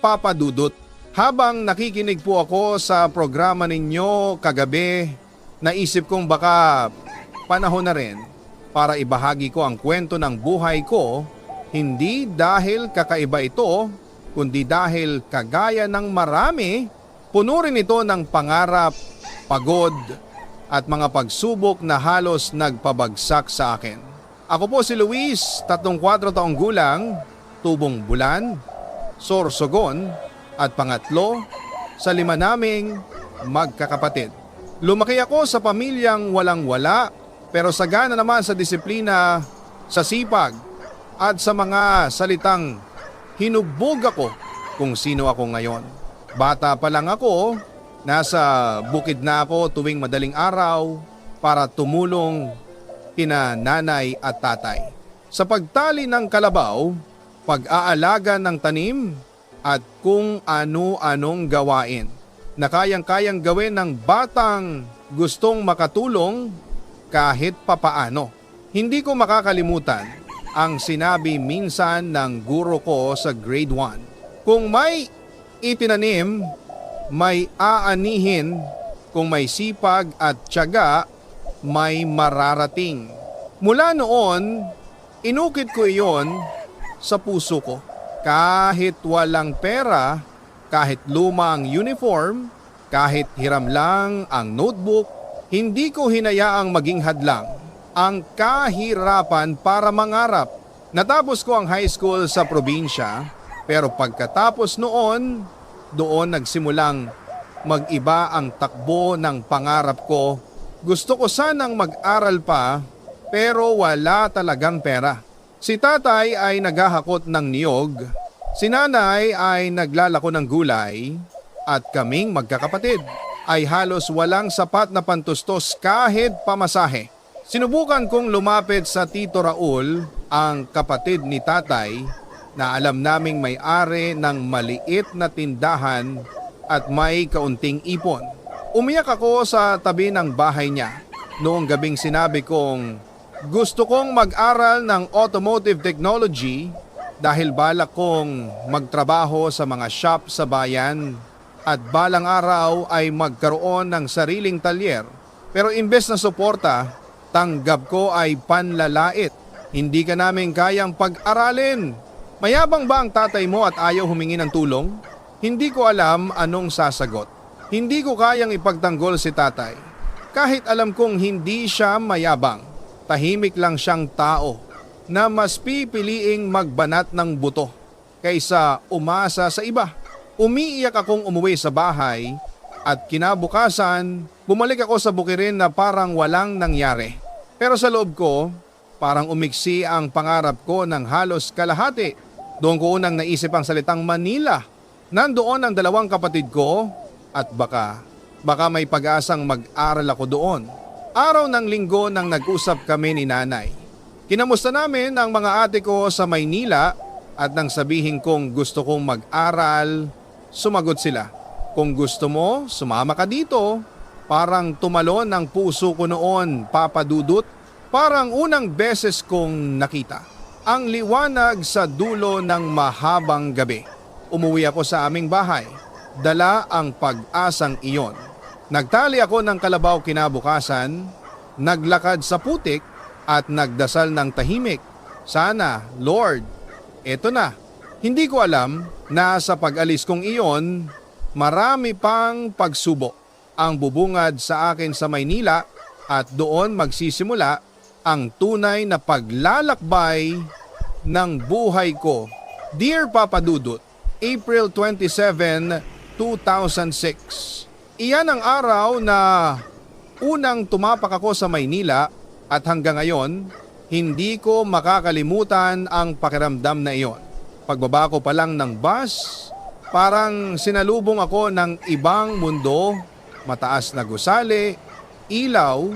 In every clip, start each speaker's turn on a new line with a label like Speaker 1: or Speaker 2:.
Speaker 1: Papa Dudut. Habang nakikinig po ako sa programa ninyo kagabi, naisip kong baka panahon na rin para ibahagi ko ang kwento ng buhay ko, hindi dahil kakaiba ito, kundi dahil kagaya ng marami, puno rin ito ng pangarap, pagod at mga pagsubok na halos nagpabagsak sa akin. Ako po si Luis, 34 taong gulang, tubong bulan, Sorsogon at pangatlo sa 5 naming magkakapatid. Lumaki ako sa pamilyang walang-wala pero sagana naman sa disiplina, sa sipag at sa mga salitang hinubog ako kung sino ako ngayon. Bata pa lang ako, nasa bukid na ako tuwing madaling araw para tumulong kina nanay at tatay. Sa pagtali ng kalabaw, pag-aalaga ng tanim at kung ano-anong gawain na kayang-kayang gawin ng batang gustong makatulong kahit papaano. Hindi ko makakalimutan ang sinabi minsan ng guro ko sa grade 1. Kung may itinanim, may aanihin, kung may sipag at tiyaga, may mararating. Mula noon, inukit ko iyon sa puso ko. Kahit walang pera, kahit luma ang uniform, kahit hiram lang ang notebook, hindi ko hinayaang maging hadlang ang kahirapan para mangarap. Natapos ko ang high school sa probinsya, pero pagkatapos noon, doon nagsimulang mag-iba ang takbo ng pangarap ko. Gusto ko sanang mag-aral pa, pero wala talagang pera. Si tatay ay naghahakot ng niyog, si nanay ay naglalako ng gulay, at kaming magkakapatid ay halos walang sapat na pantustos kahit pamasahe. Sinubukan kong lumapit sa Tito Raul, ang kapatid ni tatay, na alam naming may-ari ng maliit na tindahan at may kaunting ipon. Umiyak ako sa tabi ng bahay niya noong gabing sinabi kong gusto kong mag-aral ng automotive technology dahil balak kong magtrabaho sa mga shop sa bayan at balang araw ay magkaroon ng sariling talyer. Pero imbes na suporta, tanggap ko ay panlalait. Hindi ka namin kayang pag-aralin. Mayabang ba ang tatay mo at ayaw humingi ng tulong? Hindi ko alam anong sasagot. Hindi ko kayang ipagtanggol si tatay. Kahit alam kong hindi siya mayabang. Tahimik lang siyang tao na mas pipiliing magbanat ng buto kaysa umasa sa iba. Umiiyak akong umuwi sa bahay at kinabukasan bumalik ako sa bukirin na parang walang nangyari. Pero sa loob ko, parang umiksi ang pangarap ko ng halos kalahati. Doon ko unang naisip ang salitang Manila. Nandoon ang 2 kapatid ko at baka may pag-asang mag-aral ako doon. Araw ng linggo nang nag-usap kami ni nanay. Kinamusta namin ang mga ate ko sa Maynila at nang sabihin kong gusto kong mag-aral, sumagot sila. Kung gusto mo, sumama ka dito. Parang tumalon ang puso ko noon, Papa Dudut. Parang unang beses kong nakita ang liwanag sa dulo ng mahabang gabi. Umuwi ako sa aming bahay. Dala ang pag-asang iyon. Nagtali ako ng kalabaw kinabukasan, naglakad sa putik at nagdasal ng tahimik. Sana, Lord, eto na. Hindi ko alam na sa pag-alis kong iyon, marami pang pagsubok ang bubungad sa akin sa Maynila at doon magsisimula ang tunay na paglalakbay ng buhay ko. Dear Papa Dudut, April 27, 2006. Iyan ang araw na unang tumapak ako sa Maynila at hanggang ngayon, hindi ko makakalimutan ang pakiramdam na iyon. Pagbaba ko pa lang ng bus, parang sinalubong ako ng ibang mundo, mataas na gusali, ilaw,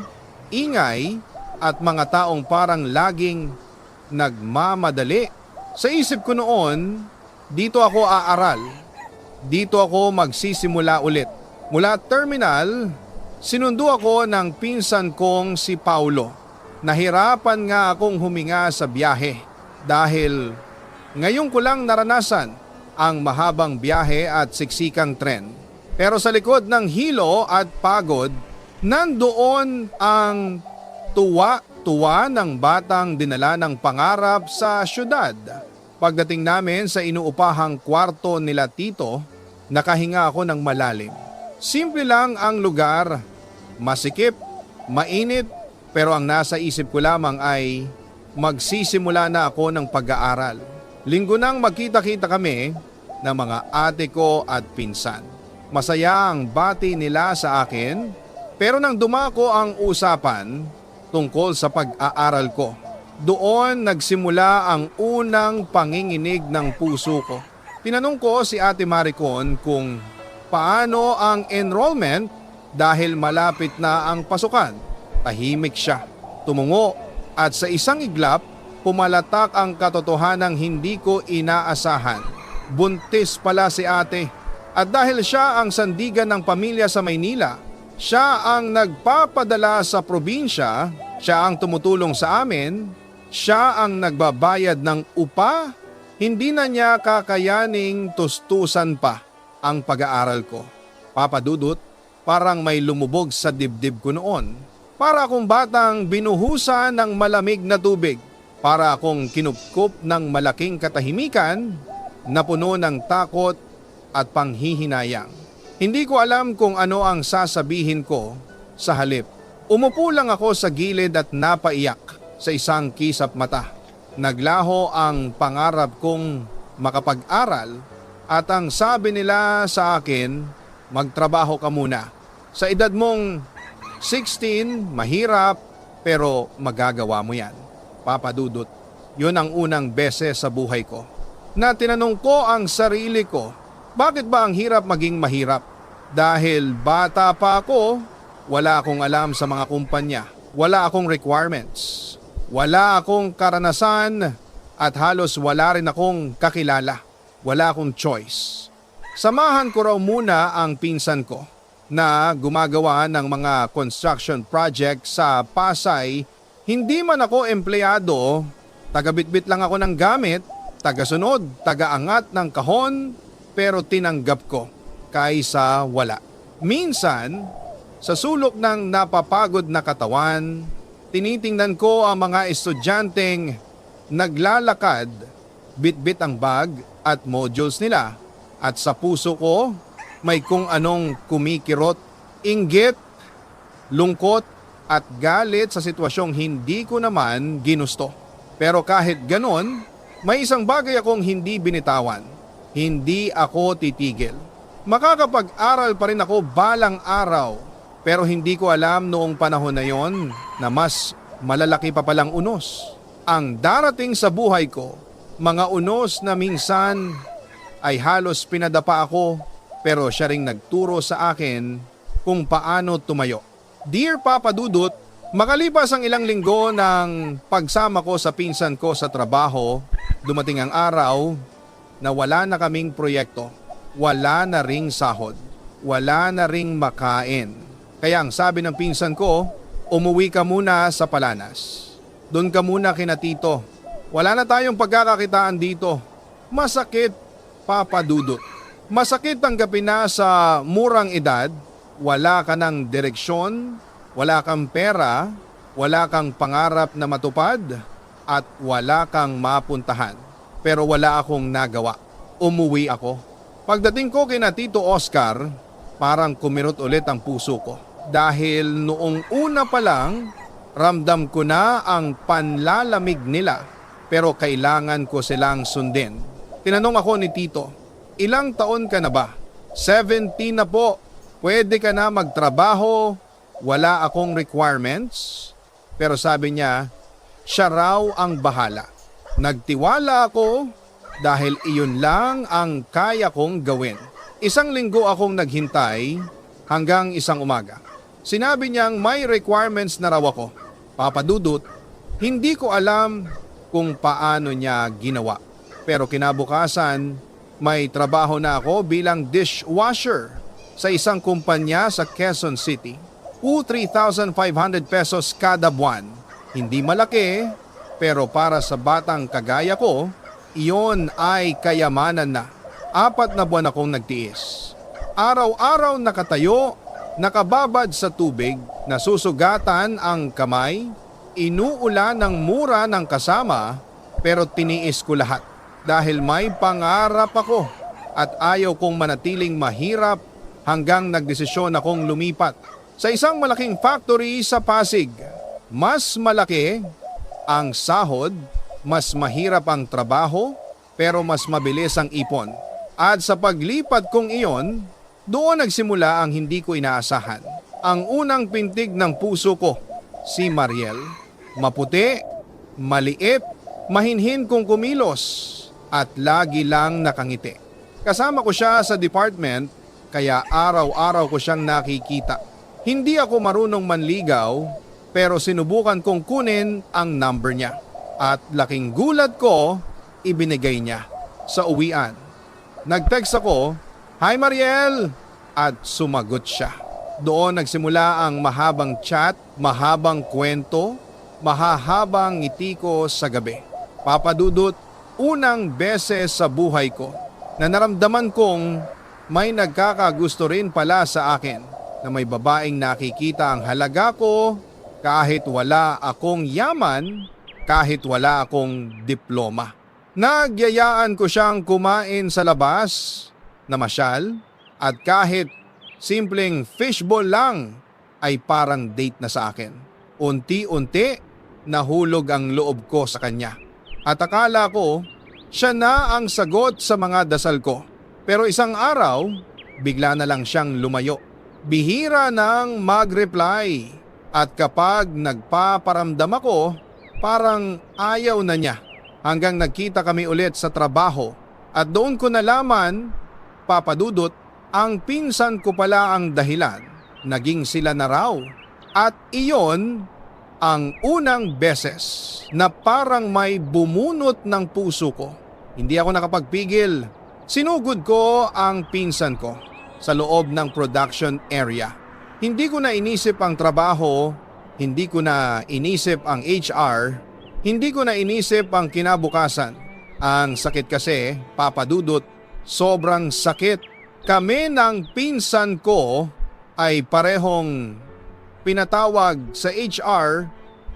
Speaker 1: ingay at mga taong parang laging nagmamadali. Sa isip ko noon, dito ako aaral, dito ako magsisimula ulit. Mula terminal, sinundo ako ng pinsan kong si Paulo. Nahirapan nga akong huminga sa biyahe dahil ngayon ko lang naranasan ang mahabang biyahe at siksikang tren. Pero sa likod ng hilo at pagod, nandoon ang tuwa ng batang dinala ng pangarap sa syudad. Pagdating namin sa inuupahang kwarto nila tito, nakahinga ako ng malalim. Simple lang ang lugar, masikip, mainit, pero ang nasa isip ko lamang ay magsisimula na ako ng pag-aaral. Linggo nang magkita-kita kami ng mga ate ko at pinsan. Masaya ang bati nila sa akin, pero nang dumako ang usapan tungkol sa pag-aaral ko, doon nagsimula ang unang panginginig ng puso ko. Tinanong ko si Ate Maricon kung paano ang enrollment dahil malapit na ang pasukan. Tahimik siya, tumungo at sa isang iglap pumalatak ang katotohanang hindi ko inaasahan. Buntis pala si ate at dahil siya ang sandigan ng pamilya sa Maynila, siya ang nagpapadala sa probinsya, siya ang tumutulong sa amin, siya ang nagbabayad ng upa, hindi na niya kakayaning tustusan pa ang pag-aaral ko. Papa Dudut, parang may lumubog sa dibdib ko noon. Para akong batang binuhusan ng malamig na tubig. Para akong kinupkup ng malaking katahimikan na puno ng takot at panghihinayang. Hindi ko alam kung ano ang sasabihin ko sa halip. Umupo lang ako sa gilid at napaiyak sa isang kisap mata. Naglaho ang pangarap kong makapag-aral at ang sabi nila sa akin, magtrabaho ka muna. Sa edad mong 16, mahirap pero magagawa mo yan. Papa Dudut, yun ang unang beses sa buhay ko na tinanong ko ang sarili ko, bakit ba ang hirap maging mahirap? Dahil bata pa ako, wala akong alam sa mga kumpanya, wala akong requirements, wala akong karanasan at halos wala rin akong kakilala, wala akong choice. Samahan ko raw muna ang pinsan ko na gumagawa ng mga construction project sa Pasay. Hindi man ako empleyado, taga-bitbit lang ako ng gamit, taga-sunod, taga-angat ng kahon, pero tinanggap ko kaysa wala. Minsan, sa sulok ng napapagod na katawan, tinitingnan ko ang mga estudyanteng naglalakad, bitbit ang bag at modules nila, at sa puso ko, may kung anong kumikirot, inggit, lungkot at galit sa sitwasyong hindi ko naman ginusto. Pero kahit ganon, may isang bagay akong hindi binitawan. Hindi ako titigil. Makakapag-aral pa rin ako balang araw, pero hindi ko alam noong panahon na yon na mas malalaki pa palang unos ang darating sa buhay ko. Mga unos na minsan ay halos pinadapa ako, pero siya ring nagturo sa akin kung paano tumayo. Dear Papa Dudut, makalipas ang ilang linggo ng pagsama ko sa pinsan ko sa trabaho, dumating ang araw na wala na kaming proyekto, wala na ring sahod, wala na ring makain. Kaya ang sabi ng pinsan ko, umuwi ka muna sa Palanas. Doon ka muna kina tito. Wala na tayong pagkakakitaan dito. Masakit, Papa Dudut. Masakit tanggapin na sa murang edad, wala ka ng direksyon, wala kang pera, wala kang pangarap na matupad, at wala kang mapuntahan. Pero wala akong nagawa. Umuwi ako. Pagdating ko kina Tito Oscar, parang kumirot ulit ang puso ko. Dahil noong una pa lang, ramdam ko na ang panlalamig nila, pero kailangan ko silang sundin. Tinanong ako ni Tito, ilang taon ka na ba? 17 na po. Pwede ka na magtrabaho, wala akong requirements. Pero sabi niya, siya raw ang bahala. Nagtiwala ako dahil iyon lang ang kaya kong gawin. Isang linggo akong naghintay hanggang isang umaga. Sinabi niyang may requirements na raw ako. Papa Dudut, hindi ko alam kung paano niya ginawa. Pero kinabukasan, may trabaho na ako bilang dishwasher sa isang kumpanya sa Quezon City. 3,500 pesos kada buwan. Hindi malaki, pero para sa batang kagaya ko, iyon ay kayamanan na. 4 na buwan akong nagtiis. Araw-araw nakatayo, nakababad sa tubig, nasusugatan ang kamay, inuulan ng mura ng kasama, pero tiniis ko lahat dahil may pangarap ako at ayaw kong manatiling mahirap hanggang nagdesisyon akong lumipat sa isang malaking factory sa Pasig. Mas malaki ang sahod, mas mahirap ang trabaho, pero mas mabilis ang ipon. At sa paglipat kong iyon, doon nagsimula ang hindi ko inaasahan. Ang unang pintig ng puso ko, si Mariel. Maputi, maliit, mahinhin kong kumilos at lagi lang nakangiti. Kasama ko siya sa department kaya araw-araw ko siyang nakikita. Hindi ako marunong manligaw pero sinubukan kong kunin ang number niya. At laking gulat ko, ibinigay niya sa uwian. Nag-text ako, "Hi Mariel!" at sumagot siya. Doon nagsimula ang mahabang chat, mahabang kwento, mahahabang ngiti ko sa gabi. Papadudot, unang beses sa buhay ko na naramdaman kong may nagkakagusto rin pala sa akin na may babaeng nakikita ang halaga ko kahit wala akong yaman, kahit wala akong diploma. Nagyayaan ko siyang kumain sa labas, namasyal, at kahit simpleng fishball lang ay parang date na sa akin. Unti-unti nahulog ang loob ko sa kanya. At akala ko siya na ang sagot sa mga dasal ko. Pero isang araw, bigla na lang siyang lumayo. Bihira nang mag-reply at kapag nagpaparamdam ako, parang ayaw na niya. Hanggang nagkita kami ulit sa trabaho at doon ko nalaman, papadudot, ang pinsan ko pala ang dahilan. Naging sila na raw. At iyon ang unang beses na parang may bumunot ng puso ko. Hindi ako nakapagpigil. Sinugod ko ang pinsan ko sa loob ng production area. Hindi ko na inisip ang trabaho, hindi ko na inisip ang HR, hindi ko na inisip ang kinabukasan. Ang sakit kasi, papadudot, sobrang sakit. Kami ng pinsan ko ay parehong pinatawag sa HR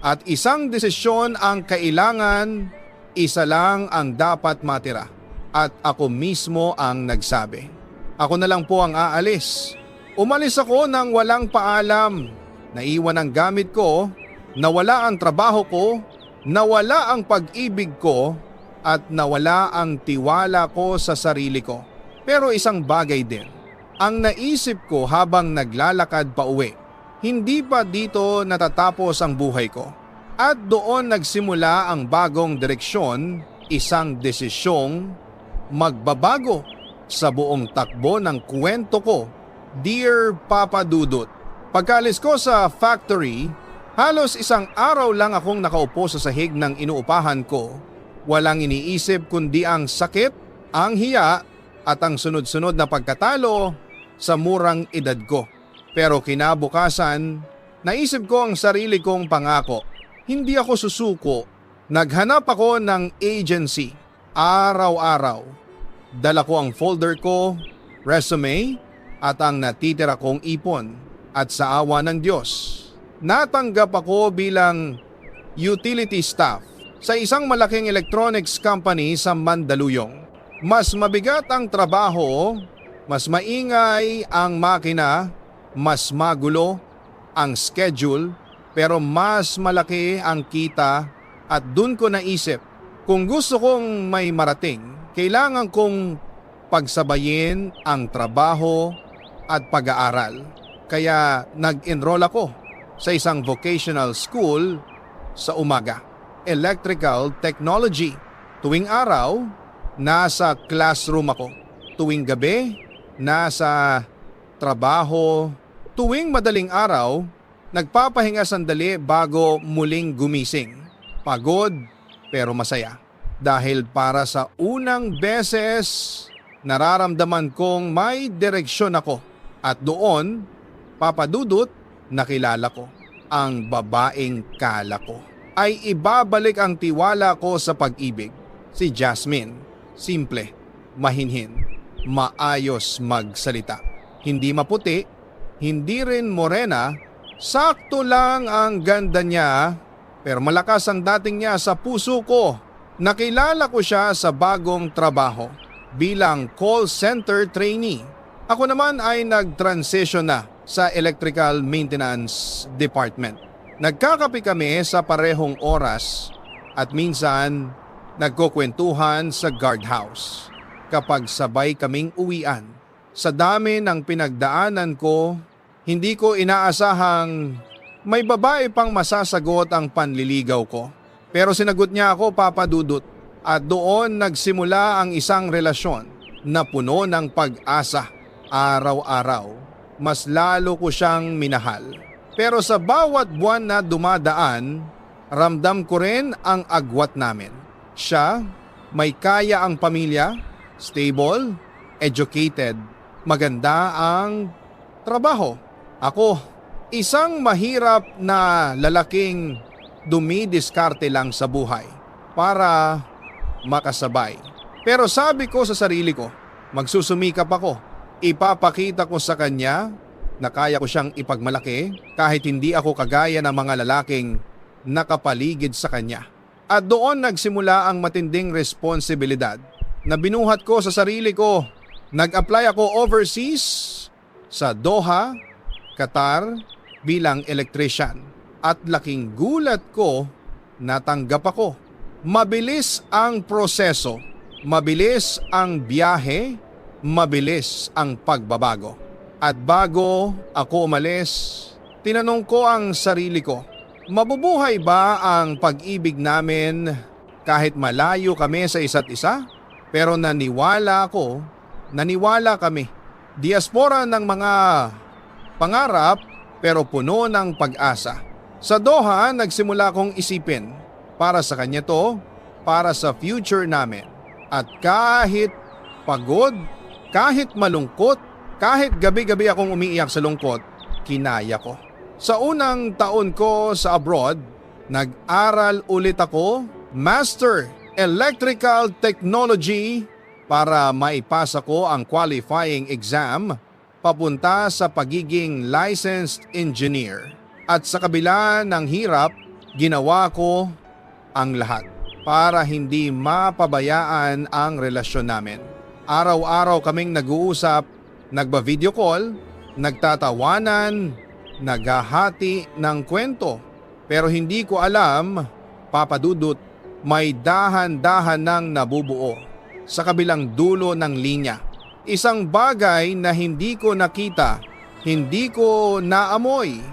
Speaker 1: at isang desisyon ang kailangan, isa lang ang dapat matira. At ako mismo ang nagsabi. Ako na lang po ang aalis. Umalis ako nang walang paalam. Naiwan ang gamit ko, nawala ang trabaho ko, nawala ang pag-ibig ko, at nawala ang tiwala ko sa sarili ko. Pero isang bagay din, ang naisip ko habang naglalakad pa uwi, hindi pa dito natatapos ang buhay ko. At doon nagsimula ang bagong direksyon, isang desisyong magbabago sa buong takbo ng kwento ko. Dear Papa Dudut, pagkaalis ko sa factory, halos isang araw lang akong nakaupo sa sahig ng inuupahan ko. Walang iniisip kundi ang sakit, ang hiya, at ang sunod-sunod na pagkatalo sa murang edad ko. Pero kinabukasan, naisip ko ang sarili kong pangako. Hindi ako susuko. Naghanap ako ng agency. Araw-araw. Dala ko ang folder ko, resume, at ang natitira kong ipon. At sa awa ng Diyos, natanggap ako bilang utility staff sa isang malaking electronics company sa Mandaluyong. Mas mabigat ang trabaho, mas maingay ang makina, mas magulo ang schedule, pero mas malaki ang kita at dun ko naisip, kung gusto kong may marating, kailangan kong pagsabayin ang trabaho at pag-aaral. Kaya nag-enroll ako sa isang vocational school sa umaga, Electrical Technology. Tuwing araw, nasa classroom ako. Tuwing gabi, nasa trabaho. Tuwing madaling araw, nagpapahinga sandali bago muling gumising. Pagod pero masaya. Dahil para sa unang beses, nararamdaman kong may direksyon ako. At doon, papadudot, nakilala ko ang babaeng kala ko. Ay ibabalik ang tiwala ko sa pag-ibig. Si Jasmine. Simple, mahinhin, maayos magsalita. Hindi maputi, hindi rin morena, sakto lang ang ganda niya, pero malakas ang dating niya sa puso ko. Nakilala ko siya sa bagong trabaho bilang call center trainee. Ako naman ay nag-transition na sa electrical maintenance department. Nagkakape kami sa parehong oras at minsan nagkukwentuhan sa guardhouse kapag sabay kaming uwian. Sa dami ng pinagdaanan ko, hindi ko inaasahang may babae pang masasagot ang panliligaw ko. Pero sinagot niya ako, Papa Dudut, at doon nagsimula ang isang relasyon na puno ng pag-asa. Araw-araw, mas lalo ko siyang minahal. Pero sa bawat buwan na dumadaan, ramdam ko rin ang agwat namin. Siya, may kaya ang pamilya, stable, educated, maganda ang trabaho. Ako, isang mahirap na lalaking dumidiskarte lang sa buhay para makasabay. Pero sabi ko sa sarili ko, magsusumikap ako. Ipapakita ko sa kanya na kaya ko siyang ipagmalaki kahit hindi ako kagaya ng mga lalaking nakapaligid sa kanya. At doon nagsimula ang matinding responsibilidad na binuhat ko sa sarili ko. Nag-apply ako overseas sa Doha, Qatar bilang electrician. At laking gulat ko, natanggap ako. Mabilis ang proseso, mabilis ang biyahe, mabilis ang pagbabago. At bago ako umalis, tinanong ko ang sarili ko, mabubuhay ba ang pag-ibig namin kahit malayo kami sa isa't isa? Pero naniwala kami. Diaspora ng mga pangarap pero puno ng pag-asa. Sa Doha, nagsimula kong isipin, para sa kanya to, para sa future namin. At kahit pagod, kahit malungkot, kahit gabi-gabi akong umiiyak sa lungkot, kinaya ko. Sa unang taon ko sa abroad, nag-aral ulit ako, Master Electrical Technology, para maipasa ko ang qualifying exam papunta sa pagiging licensed engineer. At sa kabila ng hirap, ginawa ko ang lahat para hindi mapabayaan ang relasyon namin. Araw-araw kaming nag-uusap, nagba-video call, nagtatawanan, naghahati ng kwento. Pero hindi ko alam, Papa Dudut, may dahan-dahan nang nabubuo sa kabilang dulo ng linya. Isang bagay na hindi ko nakita, hindi ko naamoy,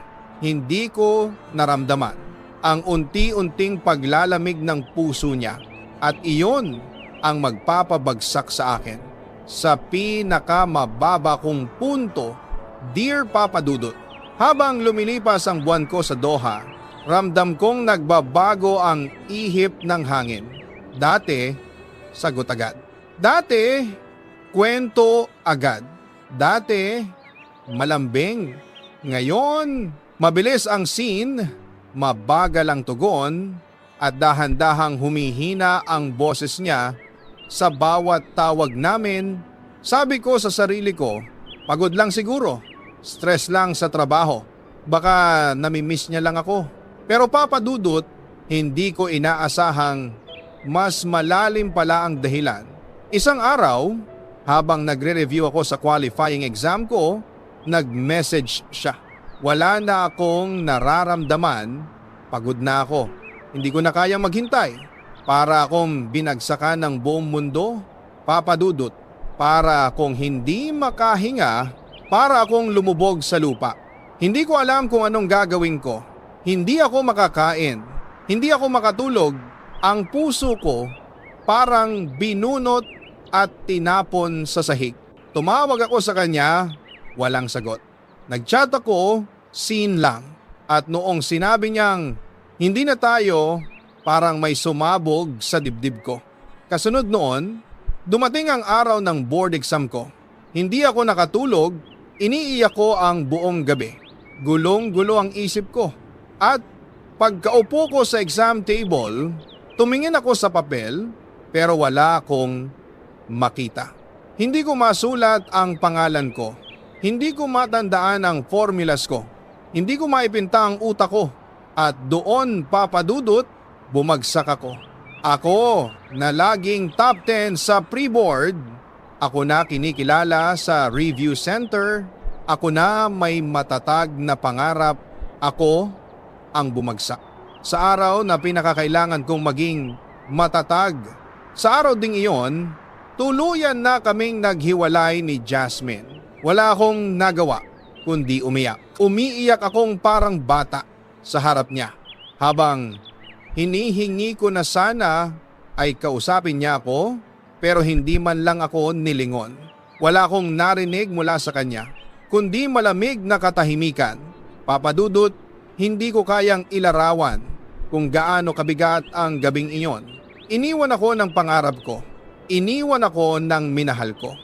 Speaker 1: hindi ko naramdaman. Ang unti-unting paglalamig ng puso niya. At iyon ang magpapabagsak sa akin. Sa pinakamababa kong punto, Dear Papa Dudut, habang lumilipas ang buwan ko sa Doha, ramdam kong nagbabago ang ihip ng hangin. Dati, sagot agad. Dati, kwento agad. Dati, malambing. Ngayon, mabilis ang scene, mabagal ang tugon, at dahan-dahang humihina ang boses niya sa bawat tawag namin. Sabi ko sa sarili ko, pagod lang siguro, stress lang sa trabaho, baka namimiss niya lang ako. Pero Papa Dudut, hindi ko inaasahang mas malalim pala ang dahilan. Isang araw, habang nagre-review ako sa qualifying exam ko, nag-message siya. Wala na akong nararamdaman, pagod na ako. Hindi ko na kayang maghintay. Para akong binagsakan ng buong mundo, Papa Dudut. Para akong hindi makahinga, para akong lumubog sa lupa. Hindi ko alam kung anong gagawin ko. Hindi ako makakain. Hindi ako makatulog. Ang puso ko parang binunot at tinapon sa sahig. Tumawag ako sa kanya, walang sagot. Nagchat ako, scene lang. At noong sinabi niyang hindi na tayo, parang may sumabog sa dibdib ko. Kasunod noon, dumating ang araw ng board exam ko. Hindi ako nakatulog, iniiyak ko ang buong gabi. Gulong-gulo ang isip ko. At pagkaupo ko sa exam table, tumingin ako sa papel pero wala akong makita. Hindi ko masulat ang pangalan ko. Hindi ko matandaan ang formulas ko. Hindi ko maipinta ang utak ko. At doon, Papa Dudut, bumagsak ako. Ako na laging top 10 sa pre-board. Ako na kinikilala sa review center. Ako na may matatag na pangarap. Ako ang bumagsak. Sa araw na pinakakailangan kong maging matatag. Sa araw ding iyon, tuluyan na kaming naghiwalay ni Jasmine. Wala akong nagawa kundi umiyak. Umiiyak akong parang bata sa harap niya. Habang hinihingi ko na sana ay kausapin niya ako, pero hindi man lang ako nilingon. Wala akong narinig mula sa kanya, kundi malamig na katahimikan. Papa Dudut, hindi ko kayang ilarawan kung gaano kabigat ang gabing iyon. Iniwan ako ng pangarap ko. Iniwan ako ng minahal ko.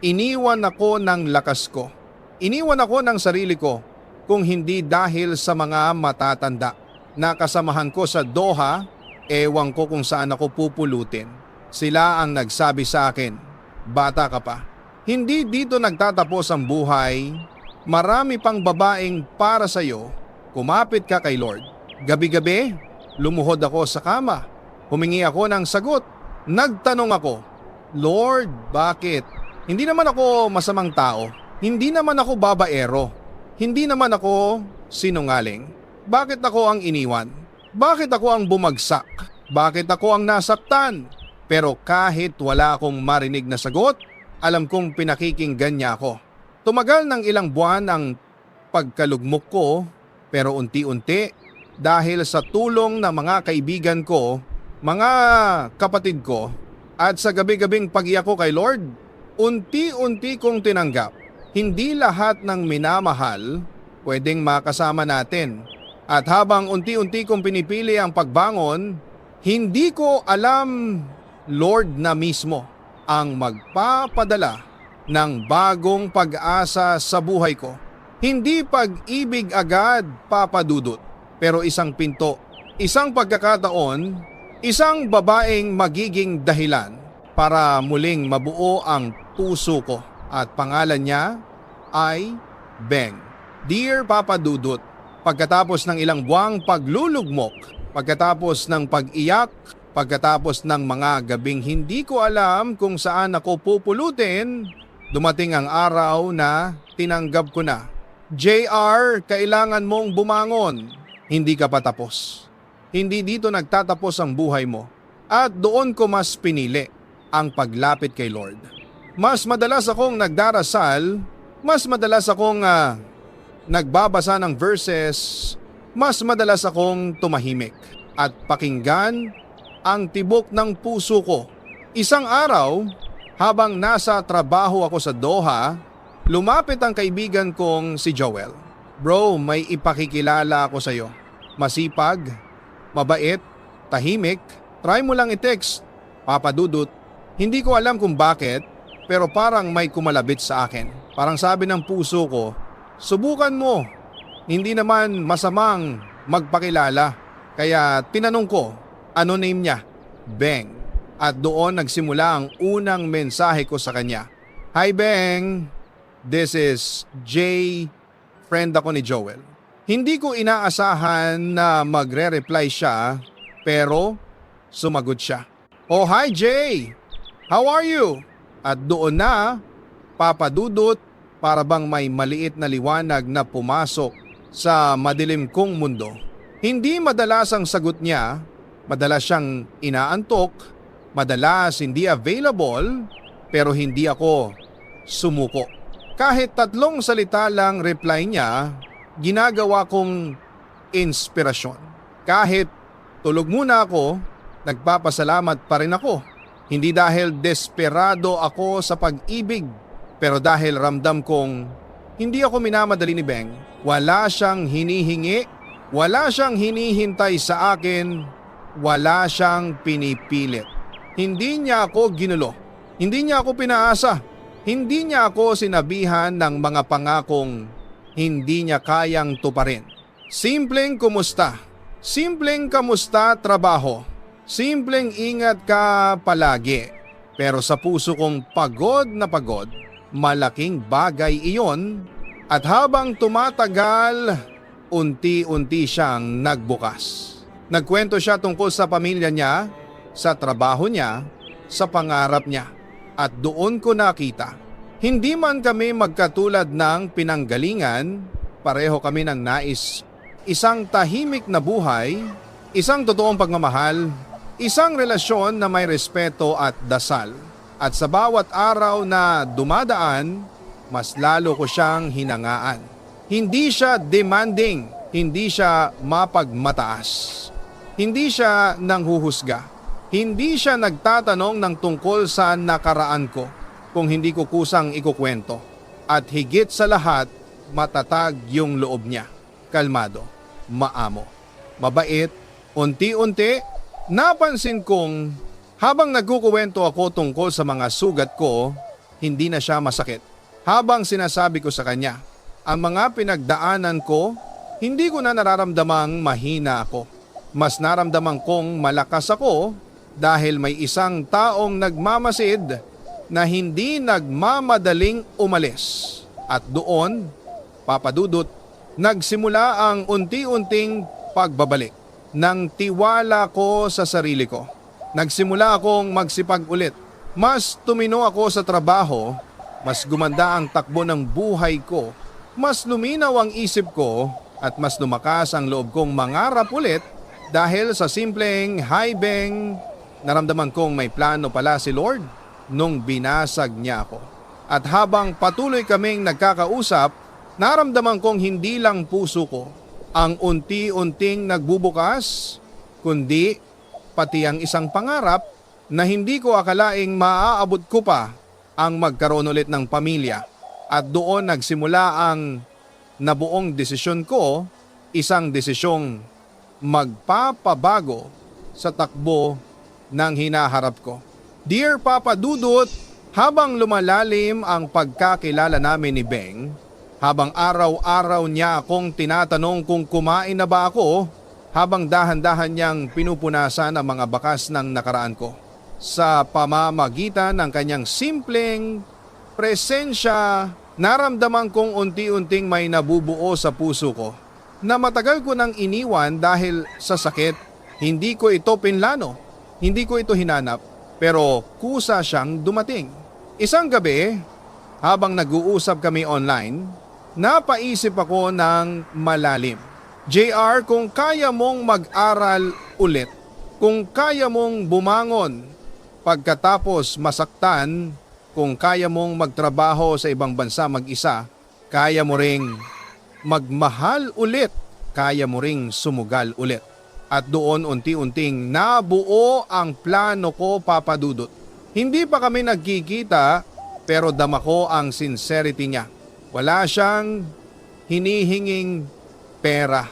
Speaker 1: Iniwan ako ng lakas ko. Iniwan ako ng sarili ko kung hindi dahil sa mga matatanda na kasamahan ko sa Doha, ewan ko kung saan ako pupulutin. Sila ang nagsabi sa akin, bata ka pa. Hindi dito nagtatapos ang buhay. Marami pang babaeng para sa iyo. Kumapit ka kay Lord. Gabi-gabi, lumuhod ako sa kama. Humingi ako ng sagot. Nagtanong ako, Lord, bakit? Hindi naman ako masamang tao. Hindi naman ako babaero. Hindi naman ako sinungaling. Bakit ako ang iniwan? Bakit ako ang bumagsak? Bakit ako ang nasaktan? Pero kahit wala akong marinig na sagot, alam kong pinakikinggan niya ako. Tumagal ng ilang buwan ang pagkalugmok ko, pero unti-unti dahil sa tulong ng mga kaibigan ko, mga kapatid ko, at sa gabi-gabing pag-iyak ko kay Lord, unti-unti kong tinanggap. Hindi lahat ng minamahal pwedeng makasama natin. At habang unti-unti kong pinipili ang pagbangon, hindi ko alam, Lord na mismo ang magpapadala ng bagong pag-asa sa buhay ko. Hindi pag-ibig agad, Papa Dudut, pero isang pinto, isang pagkakataon, isang babaeng magiging dahilan para muling mabuo ang puso ko. At pangalan niya ay Beng. Dear Papa Dudut, pagkatapos ng ilang buwang paglulugmok, pagkatapos ng pag-iyak, pagkatapos ng mga gabing hindi ko alam kung saan ako pupulutin, dumating ang araw na tinanggap ko na. JR, kailangan mong bumangon. Hindi ka pa tapos. Hindi dito nagtatapos ang buhay mo. At doon ko mas pinili ang paglapit kay Lord. Mas madalas akong nagdarasal, mas madalas akong nagbabasa ng verses, mas madalas akong tumahimik at pakinggan ang tibok ng puso ko. Isang araw, habang nasa trabaho ako sa Doha, lumapit ang kaibigan kong si Joel. Bro, may ipakikilala ako sa iyo. Masipag, mabait, tahimik, try mo lang i-text, Papa Dudut. Hindi ko alam kung bakit, pero parang may kumalabit sa akin. Parang sabi ng puso ko, subukan mo. Hindi naman masamang magpakilala. Kaya tinanong ko, ano name niya? Beng. At doon nagsimula ang unang mensahe ko sa kanya. Hi Beng, this is Jay, friend ako ni Joel. Hindi ko inaasahan na magre-reply siya, pero sumagot siya. Oh hi Jay, how are you? At doon na, Papa Dudut, para bang may maliit na liwanag na pumasok sa madilim kong mundo. Hindi madalas ang sagot niya, madalas siyang inaantok, madalas hindi available, pero hindi ako sumuko. Kahit 3 salita lang reply niya, ginagawa kong inspirasyon. Kahit tulog muna ako, nagpapasalamat pa rin ako. Hindi dahil desperado ako sa pag-ibig, pero dahil ramdam kong hindi ako minamadali ni Beng. Wala siyang hinihingi, wala siyang hinihintay sa akin, wala siyang pinipilit. Hindi niya ako ginulo, hindi niya ako pinaasa, hindi niya ako sinabihan ng mga pangakong hindi niya kayang tuparin. Simpleng kumusta, simpleng kamusta trabaho, simpleng ingat ka palagi. Pero sa puso kong pagod na pagod, malaking bagay iyon at habang tumatagal, unti-unti siyang nagbukas. Nagkwento siya tungkol sa pamilya niya, sa trabaho niya, sa pangarap niya. At doon ko nakita, hindi man kami magkatulad ng pinanggalingan, pareho kami ng nais. Isang tahimik na buhay, isang totoong pagmamahal, isang relasyon na may respeto at dasal. At sa bawat araw na dumadaan, mas lalo ko siyang hinangaan. Hindi siya demanding, hindi siya mapagmataas. Hindi siya nanghuhusga. Hindi siya nagtatanong ng tungkol sa nakaraan ko kung hindi ko kusang ikukwento. At higit sa lahat, matatag yung loob niya. Kalmado, maamo, mabait, unti-unti. Napansin kong habang nagkukuwento ako tungkol sa mga sugat ko, hindi na siya masakit. Habang sinasabi ko sa kanya, ang mga pinagdaanan ko, hindi ko na nararamdamang mahina ako. Mas naramdaman kong malakas ako dahil may isang taong nagmamasid na hindi nagmamadaling umalis. At doon, Papa Dudut, nagsimula ang unti-unting pagbabalik ng tiwala ko sa sarili ko. Nagsimula akong magsipag ulit. Mas tumino ako sa trabaho, mas gumanda ang takbo ng buhay ko, mas luminaw ang isip ko at mas lumakas ang loob kong mangarap ulit dahil sa simpleng haibeng naramdaman kong may plano pala si Lord nung binasag niya ako. At habang patuloy kaming nagkakausap, naramdaman kong hindi lang puso ko ang unti-unting nagbubukas, kundi pati ang isang pangarap na hindi ko akalaing maaabot ko pa ang magkaroon ulit ng pamilya. At doon nagsimula ang nabuong desisyon ko, isang desisyong magpapabago sa takbo ng hinaharap ko. Dear Papa Dudut, habang lumalalim ang pagkakilala namin ni Beng, habang araw-araw niya akong tinatanong kung kumain na ba ako, habang dahan-dahan niyang pinupunasan ang mga bakas ng nakaraan ko. Sa pamamagitan ng kanyang simpleng presensya, naramdaman kong unti-unting may nabubuo sa puso ko na matagal ko nang iniwan dahil sa sakit. Hindi ko ito pinlano, hindi ko ito hinanap, pero kusa siyang dumating. Isang gabi, habang nag-uusap kami online, napaisip ako ng malalim. JR, kung kaya mong mag-aral ulit, kung kaya mong bumangon pagkatapos masaktan, kung kaya mong magtrabaho sa ibang bansa mag-isa, kaya mo ring magmahal ulit, kaya mo ring sumugal ulit. At doon unti-unting nabuo ang plano ko, Papa Dudut. Hindi pa kami nagkikita pero dama ko ang sincerity niya. Wala siyang hinihinging pera.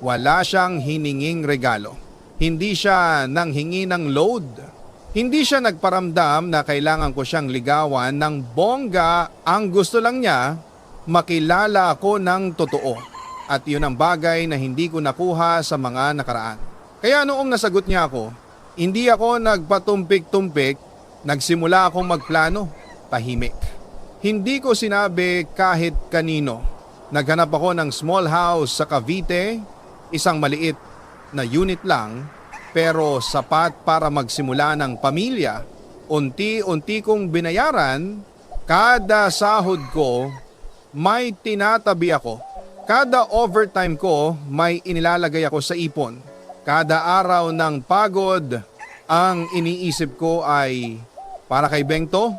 Speaker 1: Wala siyang hininging regalo. Hindi siya nanghingi ng load. Hindi siya nagparamdam na kailangan ko siyang ligawan ng bongga. Ang gusto lang niya, makilala ako ng totoo. At yun ang bagay na hindi ko nakuha sa mga nakaraan. Kaya noong nasagot niya ako, hindi ako nagpatumpik-tumpik, nagsimula akong magplano, tahimik. Hindi ko sinabi kahit kanino. Naghanap ako ng small house sa Cavite, isang maliit na unit lang, pero sapat para magsimula ng pamilya. Unti-unti kong binayaran, kada sahod ko may tinatabi ako. Kada overtime ko may inilalagay ako sa ipon. Kada araw ng pagod, ang iniisip ko ay para kay Bengto,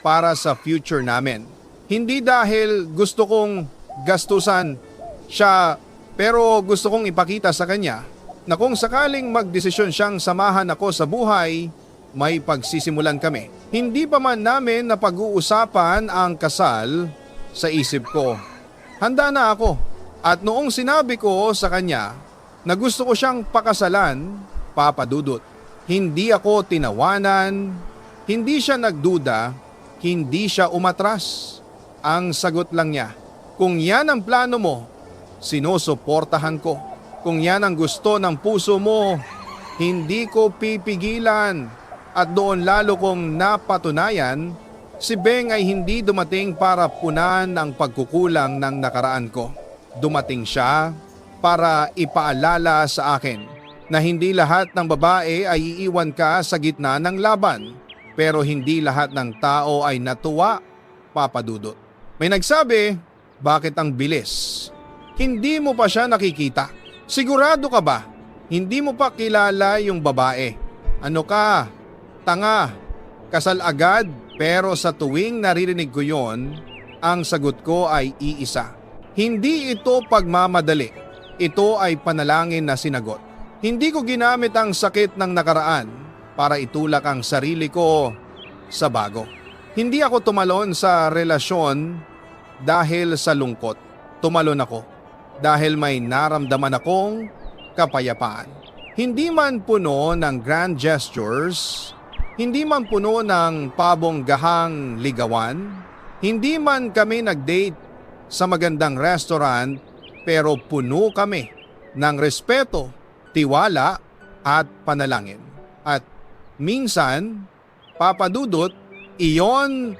Speaker 1: para sa future namin. Hindi dahil gusto kong gastusan siya, pero gusto kong ipakita sa kanya na kung sakaling magdesisyon siyang samahan ako sa buhay, may pagsisimulan kami. Hindi pa man namin napag-uusapan ang kasal, sa isip ko, handa na ako. At noong sinabi ko sa kanya na gusto ko siyang pakasalan, Papa Dudut, hindi ako tinawanan, hindi siya nagduda, hindi siya umatras. Ang sagot lang niya, kung yan ang plano mo, sinusuportahan ko. Kung yan ang gusto ng puso mo, hindi ko pipigilan. At doon lalo kong napatunayan, si Beng ay hindi dumating para punan ang pagkukulang ng nakaraan ko. Dumating siya para ipaalala sa akin na hindi lahat ng babae ay iiwan ka sa gitna ng laban, pero hindi lahat ng tao ay natuwa, Papa Dudut. May nagsabi, bakit ang bilis? Hindi mo pa siya nakikita. Sigurado ka ba? Hindi mo pa kilala yung babae. Ano ka? Tanga. Kasal agad, pero sa tuwing naririnig ko yon, ang sagot ko ay iisa. Hindi ito pagmamadali. Ito ay panalangin na sinagot. Hindi ko ginamit ang sakit ng nakaraan para itulak ang sarili ko sa bago. Hindi ako tumalon sa relasyon dahil sa lungkot. Tumalon ako dahil may naramdaman akong kapayapaan. Hindi man puno ng grand gestures, hindi man puno ng pabonggahang ligawan, hindi man kami nag-date sa magandang restaurant, pero puno kami ng respeto, tiwala at panalangin. At minsan, Papa Dudut, iyon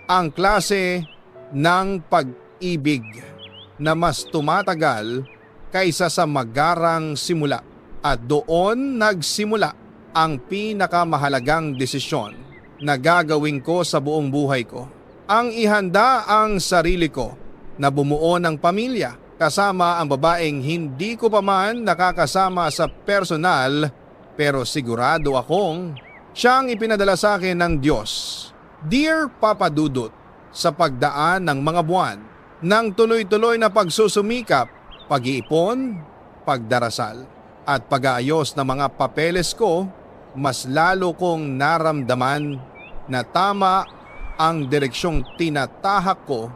Speaker 1: ang klase ng pag-ibig na mas tumatagal kaysa sa magarang simula. At doon nagsimula ang pinakamahalagang desisyon na gagawin ko sa buong buhay ko. Ang ihanda ang sarili ko na bumuo ng pamilya kasama ang babaeng hindi ko pa man nakakasama sa personal, pero sigurado akong siyang ipinadala sa akin ng Diyos. Dear Papa Dudut, sa pagdaan ng mga buwan ng tuloy-tuloy na pagsusumikap, pag-iipon, pagdarasal at pag-aayos ng mga papeles ko, mas lalo kong naramdaman na tama ang direksyong tinatahak ko.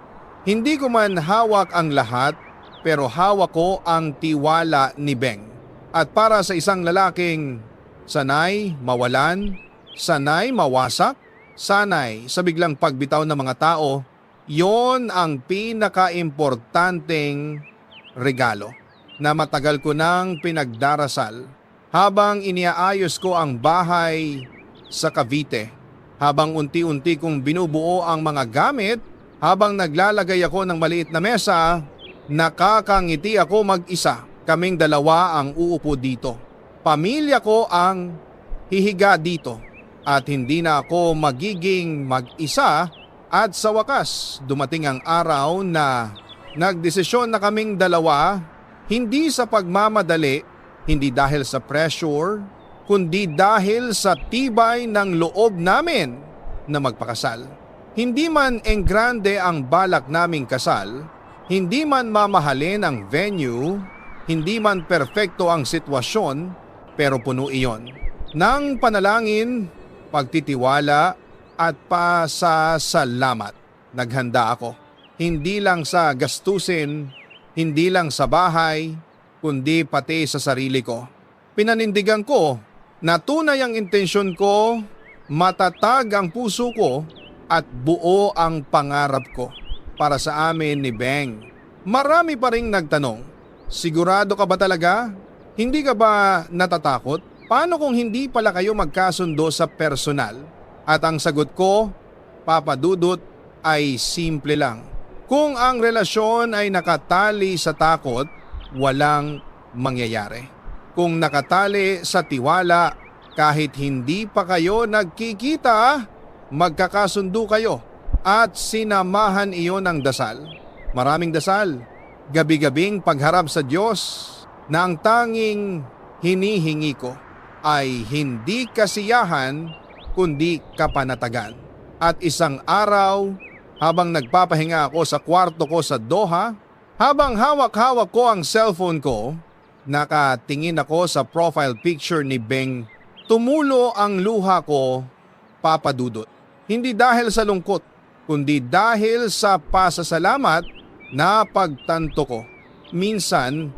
Speaker 1: Hindi ko man hawak ang lahat, pero hawak ko ang tiwala ni Beng. At para sa isang lalaking sanay mawalan, sanay mawasak, sanay sa biglang pagbitaw ng mga tao, yon ang pinakaimportanteng regalo na matagal ko nang pinagdarasal habang iniaayos ko ang bahay sa Cavite, habang unti-unti kong binubuo ang mga gamit, habang naglalagay ako ng maliit na mesa, nakakangiti ako mag-isa. Kaming dalawa ang uupo dito. Pamilya ko ang hihiga dito at hindi na ako magiging mag-isa. At sa wakas, dumating ang araw na nagdesisyon na kaming dalawa, hindi sa pagmamadali, hindi dahil sa pressure, kundi dahil sa tibay ng loob namin na magpakasal. Hindi man enggrande ang balak naming kasal, hindi man mamahalin ang venue, hindi man perpekto ang sitwasyon, pero puno iyon ng panalangin, pagtitiwala at pasasalamat. Naghanda ako, hindi lang sa gastusin, hindi lang sa bahay, kundi pati sa sarili ko. Pinanindigan ko na tunay ang intensyon ko, matatag ang puso ko at buo ang pangarap ko para sa amin ni Beng. Marami pa ring nagtanong, sigurado ka ba talaga? Hindi ka ba natatakot? Paano kung hindi pala kayo magkasundo sa personal? At ang sagot ko, Papa Dudut, ay simple lang. Kung ang relasyon ay nakatali sa takot, walang mangyayari. Kung nakatali sa tiwala, kahit hindi pa kayo nagkikita, magkakasundo kayo at sinamahan iyon ng dasal. Maraming dasal, gabi-gabing pagharap sa Diyos na ang tanging hinihingi ko ay hindi kasiyahan kundi kapanatagan. At isang araw, habang nagpapahinga ako sa kwarto ko sa Doha, habang hawak-hawak ko ang cellphone ko, nakatingin ako sa profile picture ni Beng. Tumulo ang luha ko, Papa Dudut. Hindi dahil sa lungkot, kundi dahil sa pasasalamat na pagtanto ko. Minsan,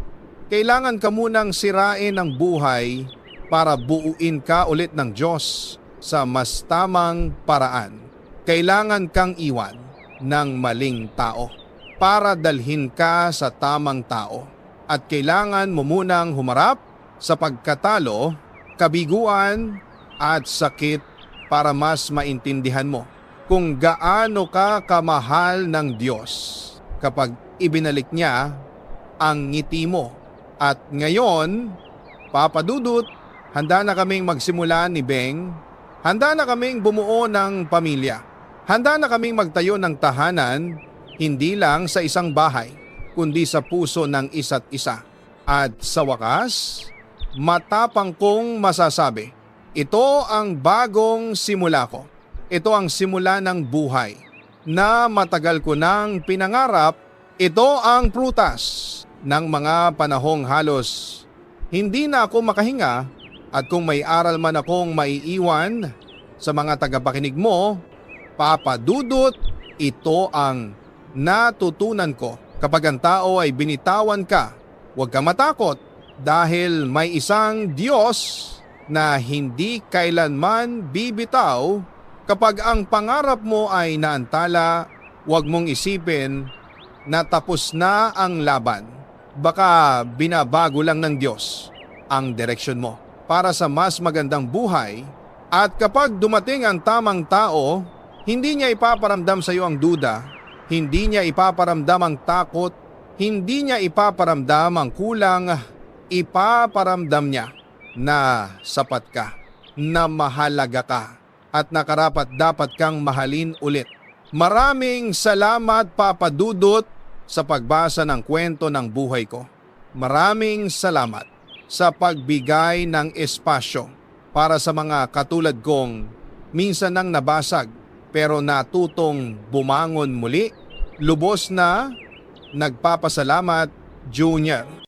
Speaker 1: kailangan ka munang sirain ang buhay para buuin ka ulit ng Diyos sa mas tamang paraan. Kailangan kang iwan ng maling tao para dalhin ka sa tamang tao. At kailangan mo munang humarap sa pagkatalo, kabiguan at sakit para mas maintindihan mo kung gaano ka kamahal ng Diyos kapag ibinalik niya ang ngiti mo. At ngayon, Papa Dudut, handa na kaming magsimula ni Beng. Handa na kaming bumuo ng pamilya. Handa na kaming magtayo ng tahanan, hindi lang sa isang bahay, kundi sa puso ng isa't isa. At sa wakas, matapang kong masasabi, ito ang bagong simula ko. Ito ang simula ng buhay na matagal ko nang pinangarap. Ito ang prutas ng mga panahong halos hindi na ako makahinga, at kung may aral man akong maiiwan sa mga tagapakinig mo, Papa Dudut, ito ang natutunan ko. Kapag ang tao ay binitawan ka, huwag ka matakot dahil may isang Diyos na hindi kailanman bibitaw. Kapag ang pangarap mo ay naantala, huwag mong isipin na tapos na ang laban. Baka binabago lang ng Diyos ang direksyon mo para sa mas magandang buhay. At kapag dumating ang tamang tao, hindi niya ipaparamdam sa iyo ang duda, hindi niya ipaparamdam ang takot, hindi niya ipaparamdam ang kulang, ipaparamdam niya na sapat ka, na mahalaga ka, at nakarapat dapat kang mahalin ulit. Maraming salamat, Papa Dudut, sa pagbasa ng kwento ng buhay ko. Maraming salamat sa pagbigay ng espasyo para sa mga katulad kong minsan nang nabasag pero natutong bumangon muli. Lubos na nagpapasalamat, Junior.